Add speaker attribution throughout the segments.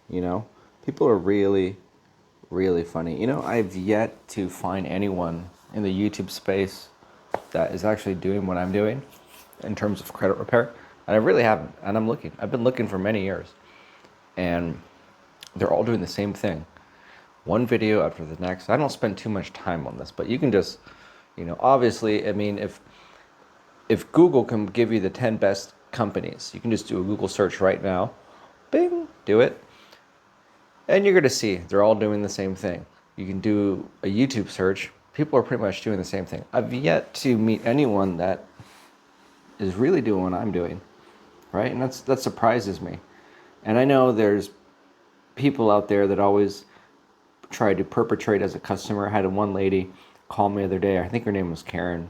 Speaker 1: You know, people are really, really funny. You know, I've yet to find anyone in the YouTube space that is actually doing what I'm doing in terms of credit repair. And I really haven't. And I'm looking. I've been looking for many years. And they're all doing the same thing. One video after the next. I don't spend too much time on this, but you can just, obviously, I mean, if Google can give you the 10 best companies, you can just do a Google search right now. Bing, do it. And you're going to see they're all doing the same thing. You can do a YouTube search. People are pretty much doing the same thing. I've yet to meet anyone that is really doing what I'm doing, right? And that surprises me. And I know there's people out there that always try to perpetrate as a customer. I had one lady call me the other day. I think her name was Karen.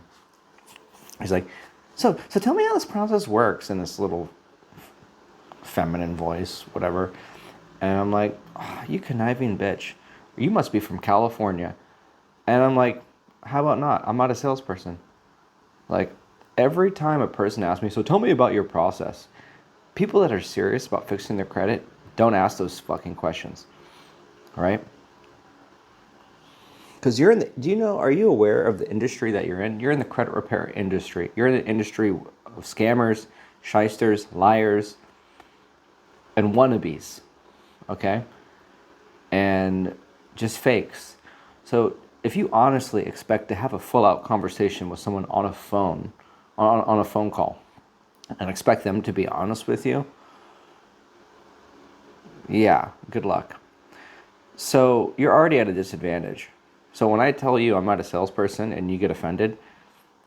Speaker 1: He's like, so tell me how this process works in this little feminine voice, whatever. And I'm like, oh, you conniving bitch. You must be from California. And I'm like, how about not? I'm not a salesperson. Like, every time a person asks me, so tell me about your process, people that are serious about fixing their credit don't ask those fucking questions. All right? Because are you aware of the industry that you're in? You're in the credit repair industry. You're in the industry of scammers, shysters, liars, and wannabes, okay? And just fakes. So if you honestly expect to have a full-out conversation with someone on a phone, on a phone call, and expect them to be honest with you, yeah, good luck. So you're already at a disadvantage. So when I tell you I'm not a salesperson and you get offended,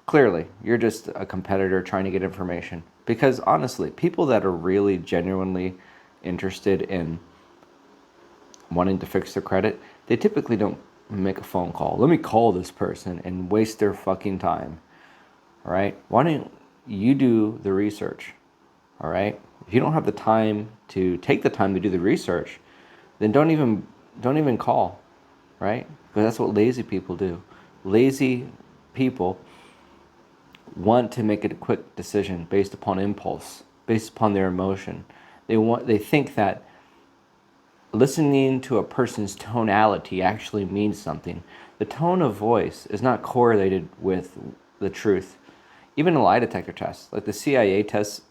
Speaker 1: clearly you're just a competitor trying to get information. Because honestly, people that are really genuinely interested in wanting to fix their credit, they typically don't make a phone call. Let me call this person and waste their fucking time. All right? Why don't you do the research? All right? If you don't have the time to take the time to do the research, then don't even call, right? Because that's what lazy people do. Lazy people want to make a quick decision based upon impulse, based upon their emotion. They think that listening to a person's tonality actually means something. The tone of voice is not correlated with the truth. Even a lie detector test, like the CIA test,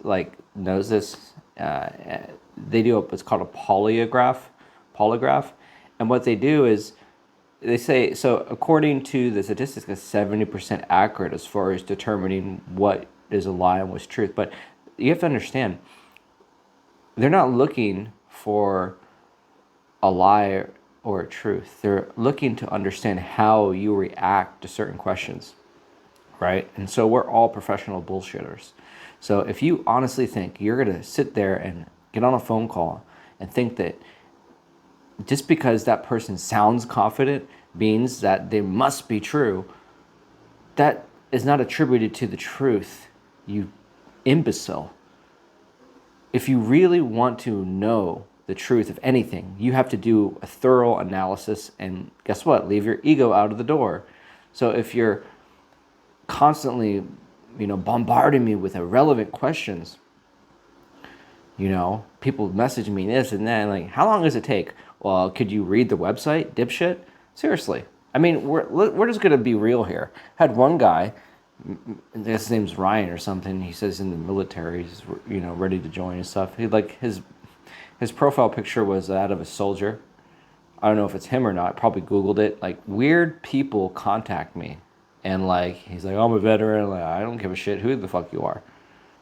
Speaker 1: knows this. They do what's called a polygraph, and what they do is they say, so according to the statistics, it's 70% accurate as far as determining what is a lie and what's truth. But you have to understand, they're not looking for a lie or a truth. They're looking to understand how you react to certain questions, right? And so we're all professional bullshitters. So if you honestly think you're going to sit there and get on a phone call and think that just because that person sounds confident means that they must be true, that is not attributed to the truth, you imbecile. If you really want to know the truth of anything, you have to do a thorough analysis, and guess what? Leave your ego out of the door. So if you're constantly, bombarding me with irrelevant questions, people message me this and that, like, how long does it take? Well, could you read the website, dipshit? Seriously. I mean, we're just going to be real here. I had one guy, his name's Ryan or something, he says in the military, he's, ready to join and stuff. His profile picture was that of a soldier. I don't know if it's him or not. Probably Googled it. Like, weird people contact me. And, he's like, I'm a veteran. Like, I don't give a shit who the fuck you are.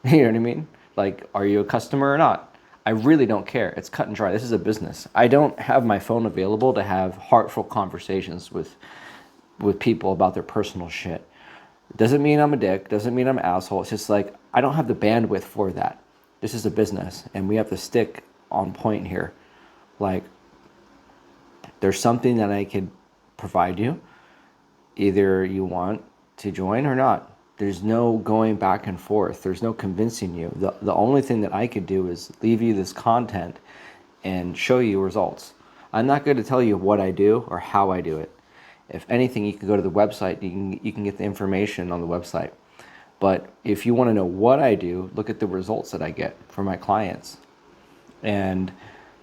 Speaker 1: You know what I mean? Like, are you a customer or not? I really don't care. It's cut and dry. This is a business. I don't have my phone available to have heartful conversations with people about their personal shit. It doesn't mean I'm a dick. Doesn't mean I'm an asshole. It's just like, I don't have the bandwidth for that. This is a business, and we have to stick on point here. Like, there's something that I could provide you. Either you want to join or not. There's no going back and forth. There's no convincing you. The only thing that I could do is leave you this content and show you results. I'm not going to tell you what I do or how I do it. If anything, you can go to the website. You can get the information on the website. But if you want to know what I do, look at the results that I get for my clients. And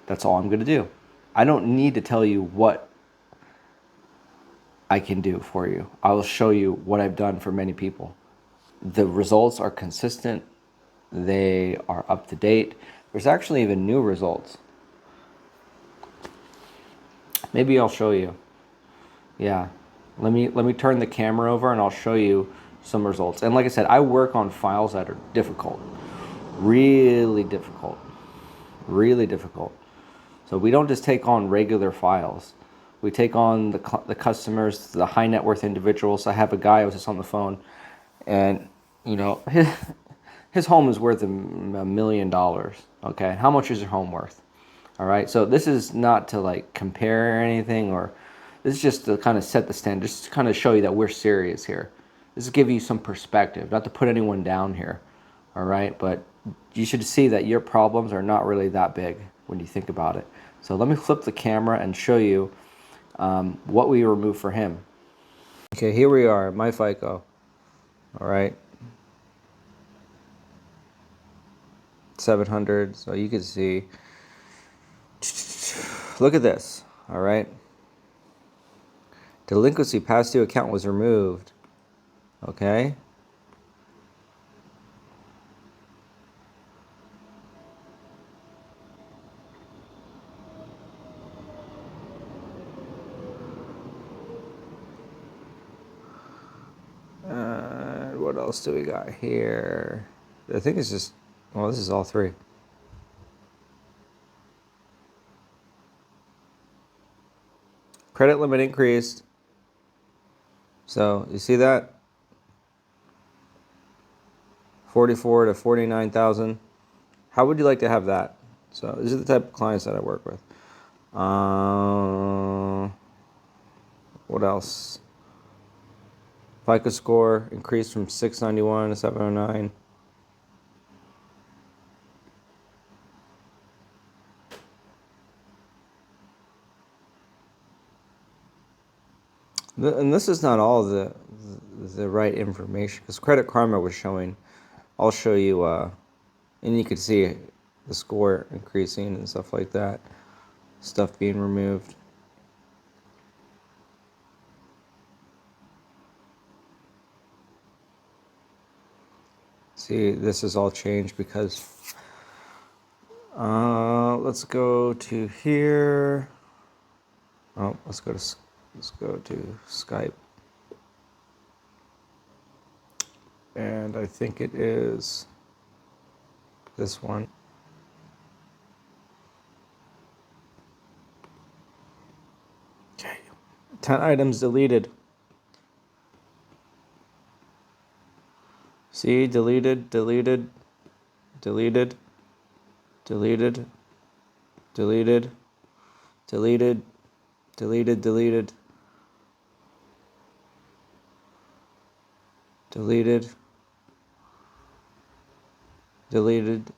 Speaker 1: That's all I'm going to do. I don't need to tell you what I can do for you. I will show you what I've done for many people. The results are consistent. They are up to date. There's actually even new results. Maybe I'll show you. Yeah. Let me turn the camera over and I'll show you some results. And like I said, I work on files that are difficult. Really difficult. Really difficult. So we don't just take on regular files. We take on the customers, the high net worth individuals. I have a guy, I was just on the phone, and you know, his home is worth $1 million. Okay, how much is your home worth? All right, so this is not to like compare anything, or this is just to kind of set the standard, just to kind of show you that we're serious here. This is to give you some perspective, not to put anyone down here. All right, but you should see that your problems are not really that big when you think about it. So let me flip the camera and show you what we removed for him. Okay, here we are, my FICO. All right, 700. So you can see. Look at this. All right. Delinquency past due account was removed. Okay. What else do we got here? I think it's just, well, this is all three. Credit limit increased. So you see that? 44 to 49,000. How would you like to have that? So these are the type of clients that I work with. What else? FICO score increased from 691 to 709. And this is not all the right information, because Credit Karma was showing. I'll show you, and you can see the score increasing and stuff like that. Stuff being removed. See, this is all changed because let's go to here. Oh, let's go to Skype. And I think it is this one. Okay. 10 items deleted. See, deleted, deleted, deleted, deleted, deleted, deleted, deleted, deleted, deleted, deleted.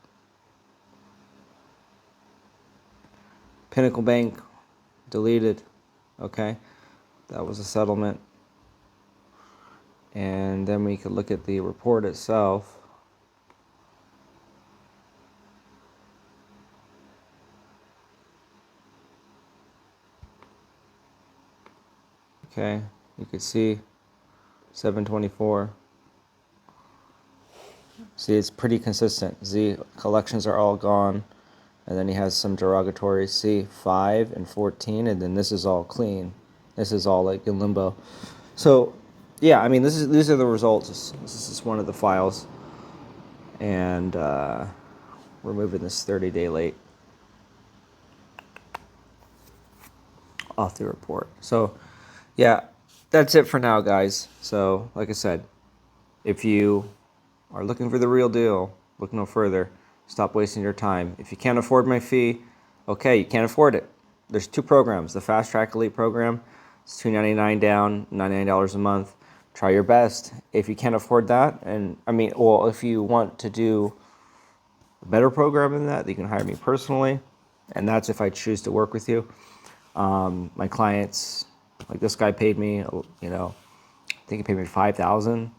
Speaker 1: Pinnacle Bank, deleted. Okay, that was a settlement. And then we could look at the report itself. Okay, you could see 724. See, it's pretty consistent. Z collections are all gone, and then he has some derogatory. See, 5 and 14, and then this is all clean. This is all like in limbo. So, yeah, I mean, these are the results. This is one of the files, and we're moving this 30-day late off the report. So, yeah, that's it for now, guys. So, like I said, if you are looking for the real deal, look no further. Stop wasting your time. If you can't afford my fee, okay, you can't afford it. There's 2 programs. The Fast Track Elite program, it's $299 down, $99 a month. Try your best. If you can't afford that, and I mean, well, if you want to do a better program than that, you can hire me personally, and that's if I choose to work with you. My clients, like this guy paid me, you know, I think he paid me $5,000.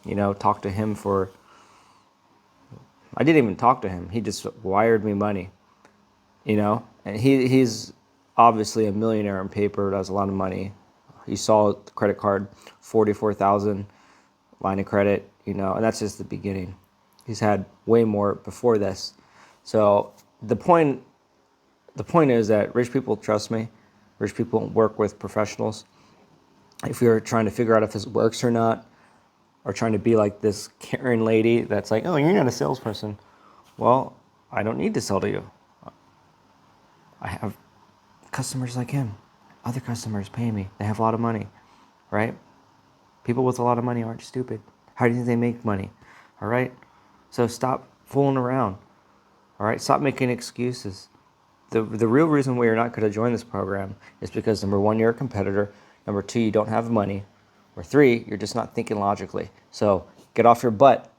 Speaker 1: You know, talked to him for, I didn't even talk to him. He just wired me money. you know, and he's obviously a millionaire on paper, has a lot of money. You saw the credit card, 44,000 line of credit, you know, and that's just the beginning. He's had way more before this. So the point is that rich people trust me. Rich people work with professionals. If you're trying to figure out if this works or not, or trying to be like this Karen lady that's like, oh, you're not a salesperson. Well, I don't need to sell to you. I have customers like him. Other customers pay me. They have a lot of money, right? People with a lot of money aren't stupid. How do you think they make money? All right? So stop fooling around. All right? Stop making excuses. The real reason why you're not going to join this program is because, number one, you're a competitor. Number two, you don't have money. Or three, you're just not thinking logically. So get off your butt